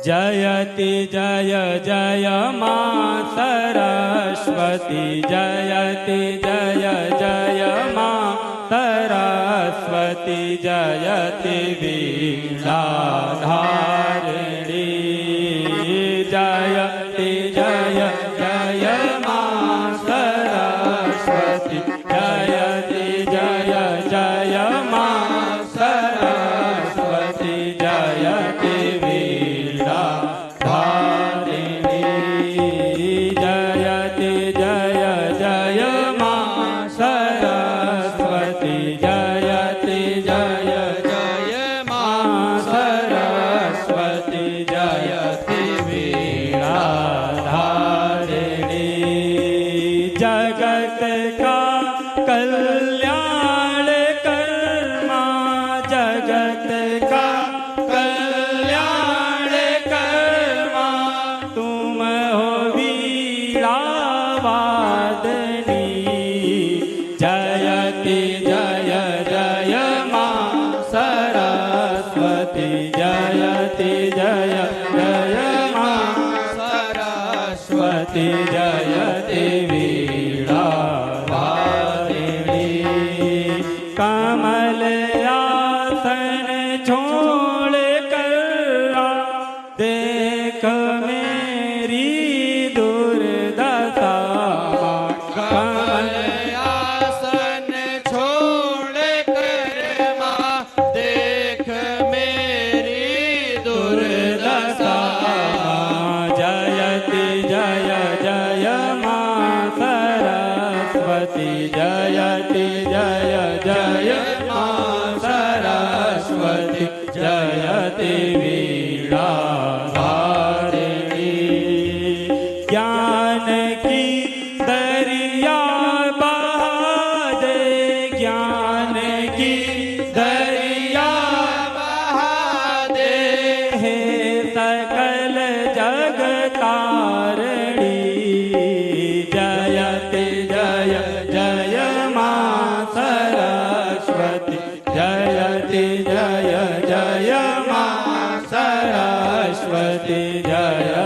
जयति जय जय मा सरस्वती जयति जय जय मा सरस्वती जयति वीणाधारिणी जयति जय जय मा सरस्वती जयति जय जय मा सरस्वती जयति वीणाधारिणी जयति जय जय मा सरस्वती जयति जय जय मा सरस्वती जयति वीणाधारिणी जगत का कल्याण कर्मा जगत का कल्याण कर्मा तुम हो वीणावादनी जयति जय जय मा सरस्वती जयति जय जय मा सरस्वती जयति वीणावादिनी कमल आसन छोड़ कर देख मेरी दुर्दशा कमल आसन छोड़ कर माँ देख मेरी दुर्दशा जयति जय जय मा सरस्वती जयति जय जय मा सरस्वती जयति वीणाधारिणी ज्ञान की दरिया बहा दे ज्ञान की दरिया बहा दे हे सकल जग तारणी जयति जय जय मा सरस्वती जयति जय जय मा सरस्वती जय